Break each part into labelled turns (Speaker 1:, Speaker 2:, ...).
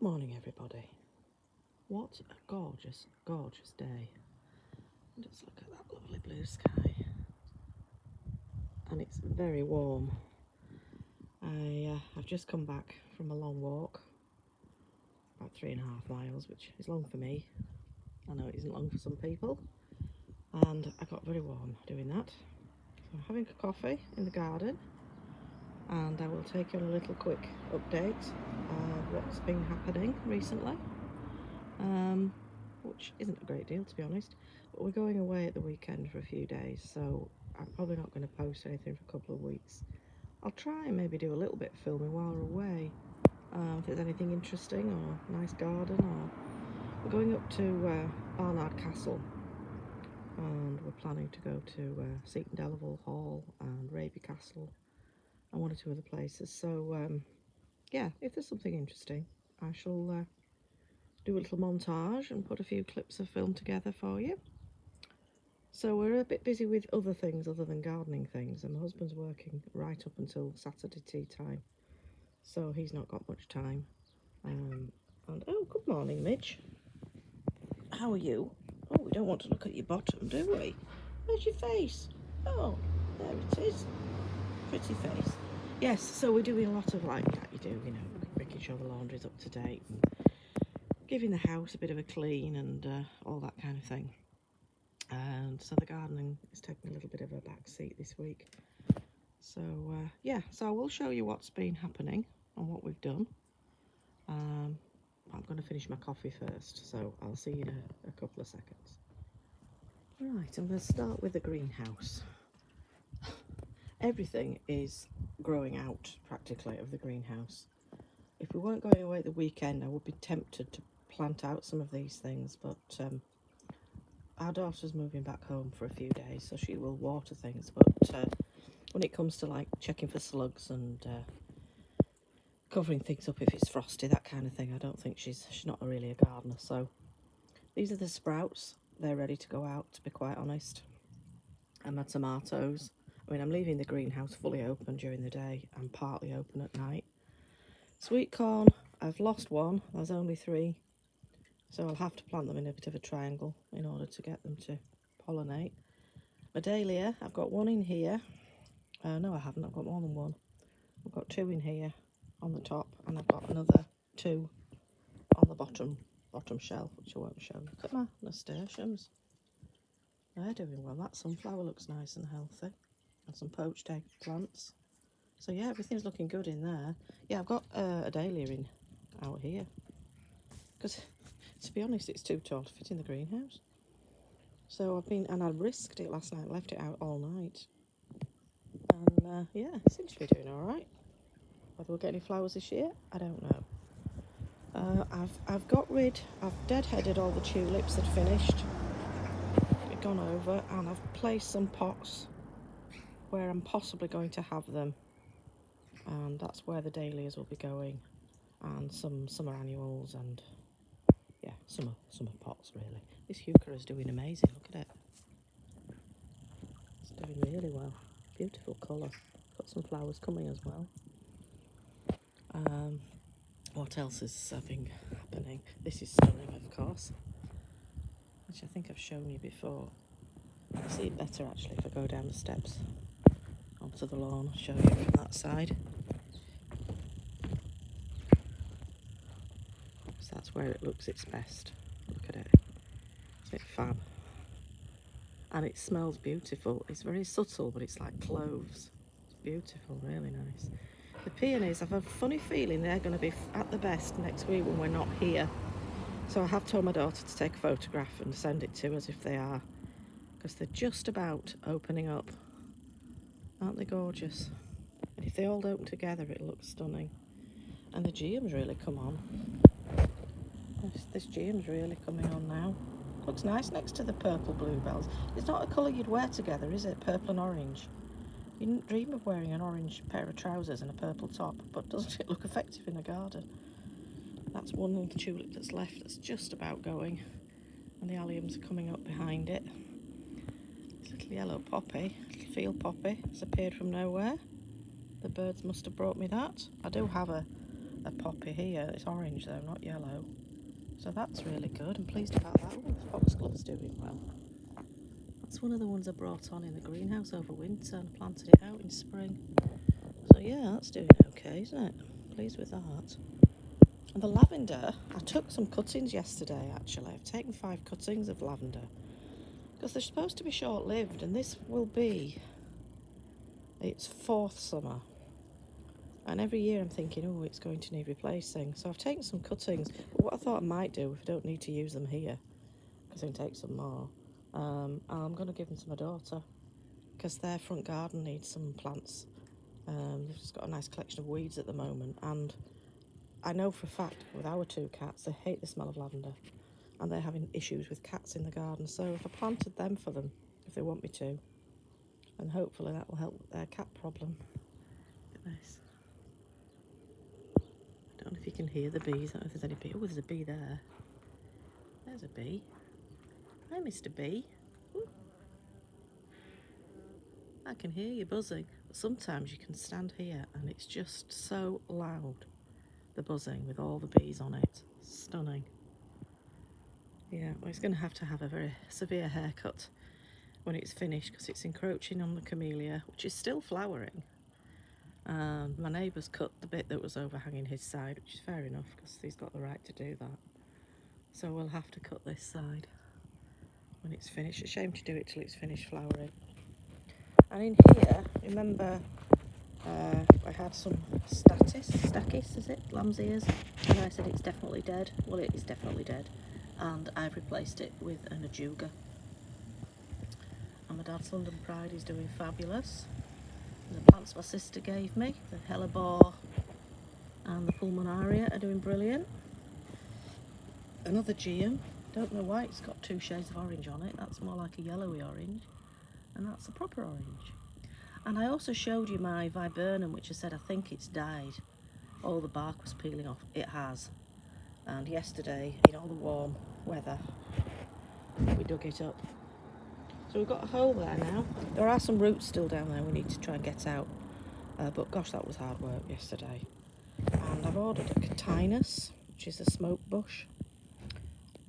Speaker 1: morning, everybody. What a gorgeous, gorgeous day. Just look at that lovely blue sky. And it's very warm. I've just come back from a long walk, about 3.5 miles, which is long for me. I know it isn't long for some people. And I got very warm doing that. So I'm having a coffee in the garden. And I will take you on a little quick update of what's been happening recently. Which isn't a great deal, to be honest, but we're going away at the weekend for a few days, so I'm probably not going to post anything for a couple of weeks. I'll try and maybe do a little bit of filming while we're away, if there's anything interesting or nice garden. Or we're going up to Barnard Castle, and we're planning to go to Seaton Delaval Hall and Raby Castle and one or two other places. So yeah, if there's something interesting, I shall do a little montage and put a few clips of film together for you. So we're a bit busy with other things other than gardening things, and my husband's working right up until Saturday tea time, so he's not got much time. And oh, good morning, Midge. How are you? Oh, we don't want to look at your bottom, do we? Where's your face? Oh, there it is. Pretty face. Yes, so we're doing a lot of like that, making sure the laundry's up to date, and giving the house a bit of a clean and all that kind of thing. And so the gardening is taking a little bit of a back seat this week. So yeah, so I will show you what's been happening and what we've done. I'm going to finish my coffee first, so I'll see you in a couple of seconds. Right, I'm going to start with the greenhouse. Everything is growing out practically of the greenhouse. If we weren't going away at the weekend, I would be tempted to plant out some of these things, but our daughter's moving back home for a few days, so she will water things. But when it comes to like checking for slugs and covering things up if it's frosty, that kind of thing, I don't think she's not really a gardener. So these are the sprouts. They're ready to go out, to be quite honest. And my tomatoes. I mean, I'm leaving the greenhouse fully open during the day and partly open at night. Sweet corn, I've lost one. There's only 3. So I'll have to plant them in a bit of a triangle in order to get them to pollinate. My dahlia, I've got 1 in here. No, I haven't. I've got more than 1. I've got 2 in here on the top, and I've got another 2 on the bottom shelf, which I won't show. Look at my nasturtiums. They're doing well. That sunflower looks nice and healthy. And some poached eggplants. So yeah, everything's looking good in there. Yeah, I've got a dahlia in out here. Because, to be honest, it's too tall to fit in the greenhouse. So I risked it last night, left it out all night. And yeah, it seems to be doing all right. Whether we'll get any flowers this year, I don't know. I've deadheaded all the tulips that finished. They've gone over, and I've placed some pots where I'm possibly going to have them, and that's where the dahlias will be going, and some summer annuals, and yeah, summer pots really. This heuchera is doing amazing. Look at it. It's doing really well. Beautiful colour. Got some flowers coming as well. What else is been happening? This is stunning, of course, which I think I've shown you before. I see it better actually if I go down the steps onto the lawn. I'll show you from that side. So that's where it looks its best. Look at it. Isn't it fab? And it smells beautiful. It's very subtle, but it's like cloves. It's beautiful, really nice. The peonies, I've a funny feeling they're going to be at the best next week when we're not here. So I have told my daughter to take a photograph and send it to us if they are, because they're just about opening up. Aren't they gorgeous? And if they all open together, it looks stunning. And the geums really come on. This geum's really coming on now. Looks nice next to the purple bluebells. It's not a colour you'd wear together, is it? Purple and orange. You didn't dream of wearing an orange pair of trousers and a purple top, but doesn't it look effective in a garden? That's one little tulip that's left that's just about going, and the alliums are coming up behind it. This little yellow poppy, little field poppy, has appeared from nowhere. The birds must have brought me that. I do have a a poppy here. It's orange though, not yellow. So that's really good. I'm pleased about that. Oh, foxglove's doing well. That's one of the ones I brought on in the greenhouse over winter and planted it out in spring. So yeah, that's doing okay, isn't it? Pleased with that. And the lavender, I took some cuttings yesterday actually. I've taken 5 cuttings of lavender because they're supposed to be short-lived, and this will be its 4th summer. And every year I'm thinking, oh, it's going to need replacing. So I've taken some cuttings. But what I thought I might do, if I don't need to use them here, because I can take some more, I'm going to give them to my daughter, because their front garden needs some plants. They've just got a nice collection of weeds at the moment, and I know for a fact with our 2 cats, they hate the smell of lavender, and they're having issues with cats in the garden. So if I planted them for them, if they want me to, and hopefully that will help with their cat problem. Look at this. I don't know if you can hear the bees. I don't know if there's any bee. Oh, there's a bee there. There's a bee. Hi, Mr. Bee. Ooh. I can hear you buzzing. But sometimes you can stand here and it's just so loud, the buzzing with all the bees on it. Stunning. Yeah, well, it's going to have a very severe haircut when it's finished because it's encroaching on the camellia, which is still flowering. My neighbour's cut the bit that was overhanging his side, which is fair enough because he's got the right to do that. So we'll have to cut this side when it's finished. It's a shame to do it till it's finished flowering. And in here, remember, I had some stachys, is it? Lamb's ears. And I said it's definitely dead. Well, it is definitely dead. And I've replaced it with an ajuga. And my dad's London Pride is doing fabulous. And the plants my sister gave me, the hellebore and the pulmonaria, are doing brilliant. Another geum. Don't know why it's got 2 shades of orange on it. That's more like a yellowy orange. And that's a proper orange. And I also showed you my viburnum, which I said I think it's died. All the bark was peeling off. It has. And yesterday, in all the warm weather, we dug it up. So we've got a hole there now. There are some roots still down there we need to try and get out. But gosh, that was hard work yesterday. And I've ordered a Catinus, which is a smoke bush.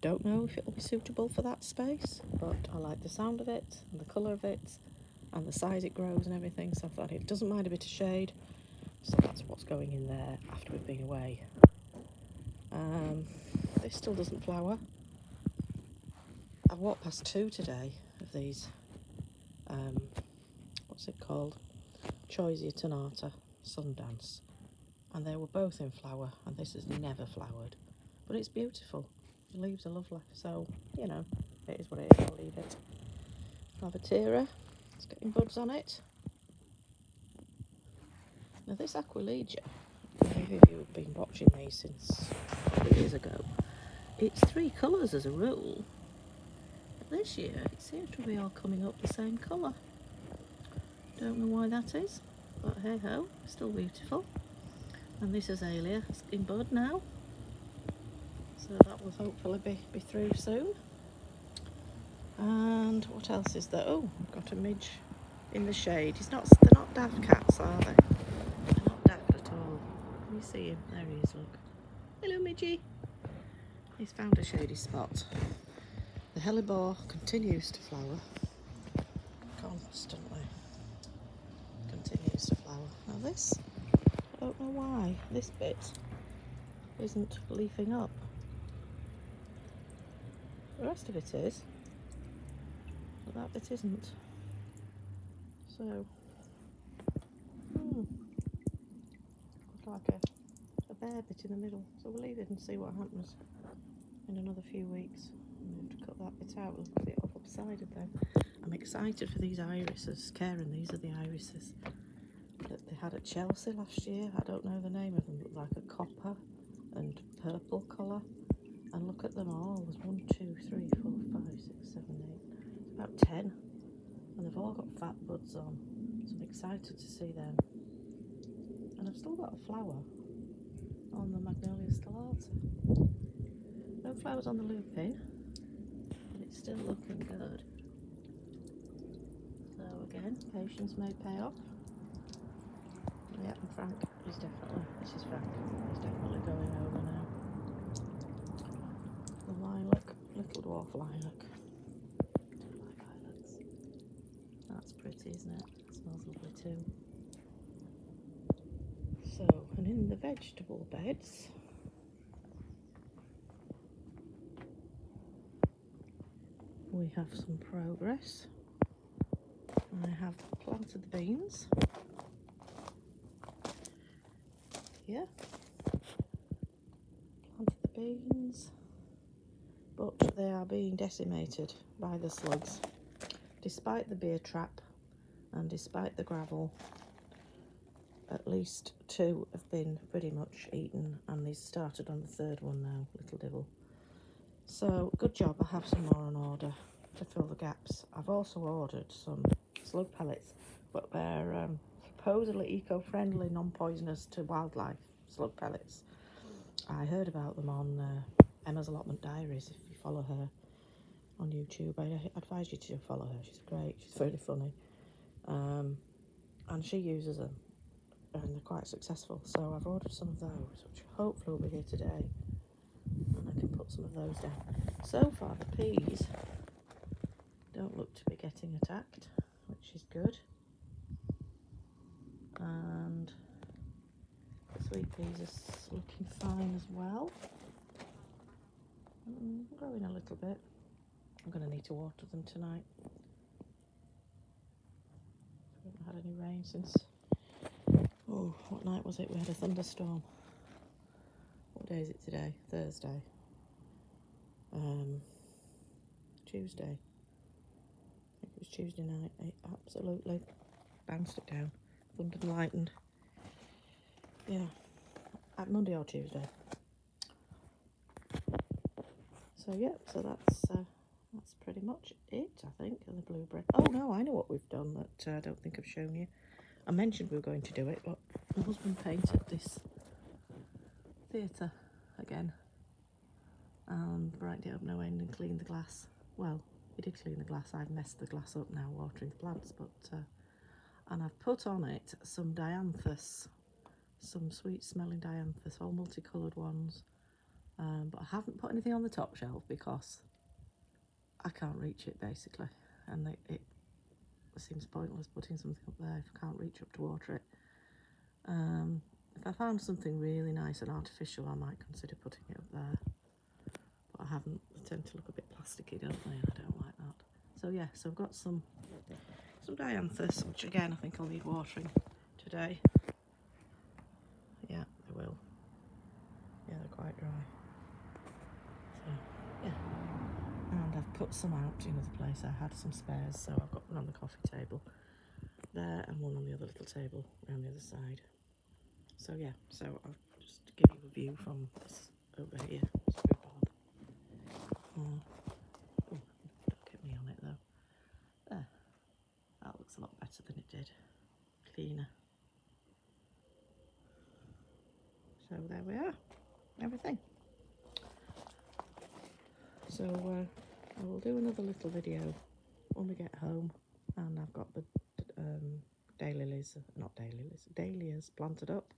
Speaker 1: Don't know if it will be suitable for that space, but I like the sound of it and the colour of it and the size it grows and everything, so I thought it doesn't mind a bit of shade, so that's what's going in there after we've been away. This still doesn't flower. I've walked past 2 today of these, what's it called? Choisia tonata, Sundance, and they were both in flower, and this has never flowered, but it's beautiful. The leaves are lovely, so, you know, it is what it is, I'll leave it. Lavatera, it's getting buds on it. Now this Aquilegia, many of you have been watching these since a couple of years ago. It's 3 colours as a rule, but this year it seems to be all coming up the same colour. Don't know why that is, but hey ho, still beautiful. And this azalea is in bud now, so that will hopefully be through soon. And what else is there? Oh, I've got a midge in the shade. They're not daft cats, are they? They're not daft at all. Can you see him? There he is, look. Hello, Midgie. He's found a shady spot. The hellebore continues to flower. Constantly. Continues to flower. Now this, I don't know why, this bit isn't leafing up. The rest of it is, but that bit isn't. So, looks like a bare bit in the middle. So we'll leave it and see what happens in another few weeks. I'm going to cut that bit out and put it off upsided then. I'm excited for these irises. Karen, these are the irises that they had at Chelsea last year. I don't know the name of them, but like a copper and purple colour. And look at them all. There's 1, 2, 3, 4, 5, 6, 7, 8. About 10. And they've all got fat buds on. So I'm excited to see them. And I've still got a flower on the Magnolia stellata. No flowers on the lupin, but it's still looking good. So again, patience may pay off. Yeah, and Frank is definitely, this is Frank, he's definitely little dwarf lilac. Do like lilacs. That's pretty, isn't it? It smells lovely too. So, and in the vegetable beds, we have some progress. I have planted the beans. Yeah, planted the beans, but they are being decimated by the slugs. Despite the beer trap and despite the gravel, at least 2 have been pretty much eaten, and they've started on the 3rd one now, little devil. So, good job, I have some more on order to fill the gaps. I've also ordered some slug pellets, but they're supposedly eco-friendly, non-poisonous to wildlife slug pellets. I heard about them on Emma's Allotment Diaries. If you follow her on YouTube, I advise you to follow her. She's great, she's really funny, and she uses them, and they're quite successful. So I've ordered some of those, which hopefully will be here today, and I can put some of those down. So far the peas don't look to be getting attacked, which is good, and the sweet peas are looking fine as well. Growing a little bit. I'm going to need to water them tonight. We haven't had any rain since, oh, what night was it? We had a thunderstorm. What day is it today? Thursday. Tuesday. I think it was Tuesday night. It absolutely bounced it down. Thundered and lightened. Yeah. At Monday or Tuesday. So yeah, so that's pretty much it, I think, of the blueberry. Oh no, I know what we've done that I don't think I've shown you. I mentioned we were going to do it, but my husband painted this theatre again and brightened it up no end and cleaned the glass. Well, he did clean the glass. I've messed the glass up now watering the plants, but and I've put on it some dianthus, some sweet smelling dianthus, all multicoloured ones, but I haven't put anything on the top shelf because I can't reach it basically, and it seems pointless putting something up there if I can't reach up to water it. If I found something really nice and artificial, I might consider putting it up there, but I haven't. They tend to look a bit plasticky, don't they? I don't like that. So yeah, so I've got some dianthus, which again I think I'll need watering today. Yeah, they will. Yeah, they're quite dry. So yeah, and I've put some out in other place. I had some spares, so I've got one on the coffee table there and one on the other little table around the other side. So yeah, so I'll just give you a view from this over here. It's a big board. Oh, don't get me on it though. There, that looks a lot better than it did. Cleaner. So there we are, everything. So I will do another little video when we get home, and I've got the dahlias planted up,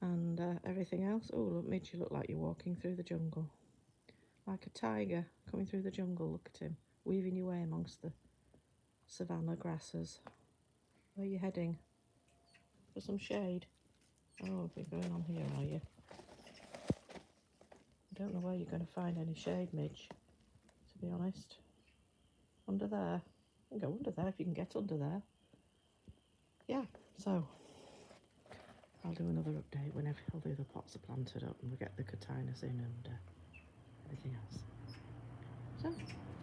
Speaker 1: and everything else. Oh, look, Midge, you look like you're walking through the jungle. Like a tiger coming through the jungle, look at him, weaving your way amongst the savannah grasses. Where are you heading? For some shade? Oh, you're going on here, are you? I don't know where you're going to find any shade, Midge, to be honest. Under there? You can go under there if you can get under there. Yeah, so I'll do another update whenever all the other pots are planted up and we get the cotinus in and everything else. So,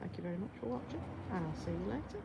Speaker 1: thank you very much for watching, and I'll see you later.